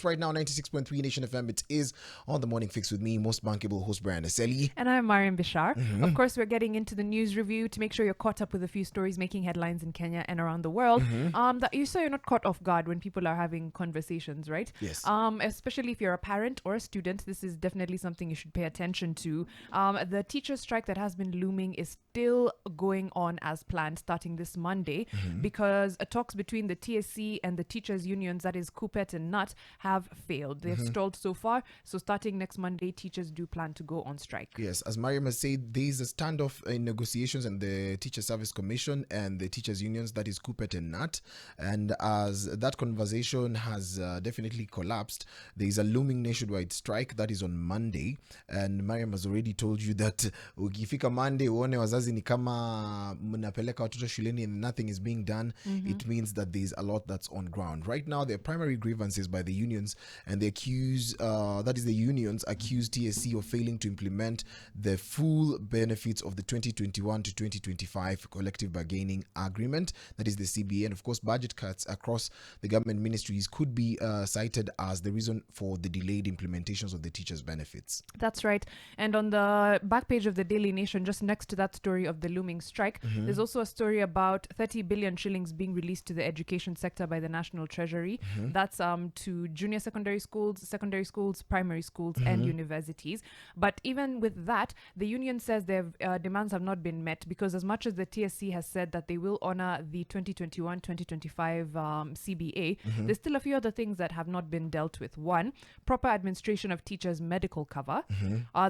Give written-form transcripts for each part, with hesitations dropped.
right now, 96.3 Nation FM. It is on the Morning Fix with me, most bankable host Brian Aseli. And I'm Mariam Bishar. Of course, we're getting into the news review to make sure you're caught up with a few stories making headlines in Kenya and around the world. That you so you're not caught off guard when people are having conversations, right? Yes. Especially if you're a parent or a student, this is definitely something you should pay attention to. The teacher strike that has been looming is still going on as planned starting this Monday because talks between the TSC and the teachers unions, that is Kupet and NUT, have failed. They've stalled so far. So starting next Monday, teachers do plan to go on strike. Yes, as Mariam has said, there is a standoff in negotiations and the Teacher Service Commission and the teachers unions, that is Kupet and NUT. And as that conversation has definitely collapsed, there is a looming nationwide strike that is on Monday. And Mariam has already told you that ukifika Monday uone wazazi ni kama mnapeleka watoto shuleni and nothing is being done, it means that there is a lot that's on ground. Right now, their primary grievances by the unions, and they accuse, the unions accuse TSC of failing to implement the full benefits of the 2021 to 2025 collective bargaining agreement, that is the CBA. And of course, budget cuts across the government ministries could be cited as the reason for the delayed implementations of the teachers' benefits. That's right. And on the back page of the Daily Nation, just next to that story of the looming strike, there's also a story about 30 billion shillings being released to the education sector by the National Treasury. That's to junior secondary schools, primary schools, and universities. But even with that, the union says their demands have not been met because as much as the TSC has said that they will honor the 2021-2025 CBA, there's still a few other things that have not been dealt with. One, proper administration of teachers' medical cover,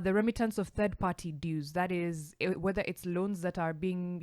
the remittance of third-party dues, that is whether it's loans that are being,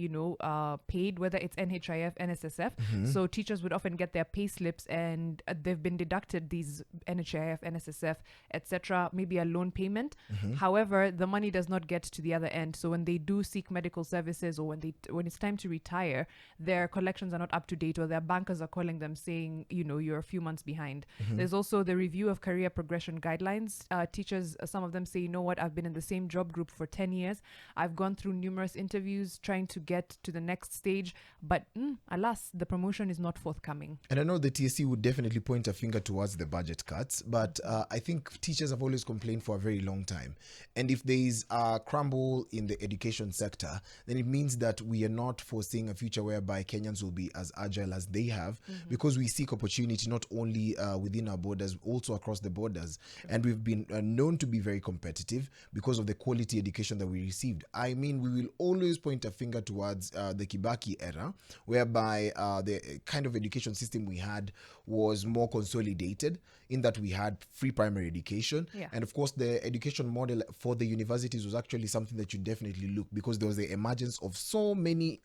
paid, whether it's NHIF, NSSF. So teachers would often get their pay slips and they've been deducted these NHIF, NSSF, etc., maybe a loan payment. However, the money does not get to the other end. So when they do seek medical services or when it's time to retire, their collections are not up to date, or their bankers are calling them saying, you're a few months behind. There's also the review of career progression guidelines. Teachers, some of them say, I've been in the same job group for 10 years. I've gone through numerous interviews trying to get to the next stage, but alas, the promotion is not forthcoming. And I know the TSC would definitely point a finger towards the budget cuts, but I think teachers have always complained for a very long time. And if there is a crumble in the education sector, then it means that we are not foreseeing a future whereby Kenyans will be as agile as they have, because we seek opportunity not only within our borders, also across the borders. And we've been known to be very competitive because of the quality education that we received. I mean, we will always point a finger towards the Kibaki era, whereby the kind of education system we had was more consolidated in that we had free primary education. And of course, the education model for the universities was actually something that you definitely look, because there was the emergence of so many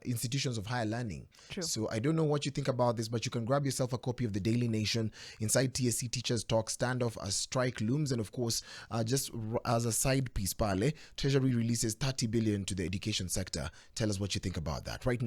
institutions of higher learning. True. So I don't know what you think about this, but you can grab yourself a copy of the Daily Nation. Inside TSC Teachers Talk, standoff as strike looms. And of course, just as a side piece, Treasury releases 30 billion to the education sector. Tell us what you think about that right now.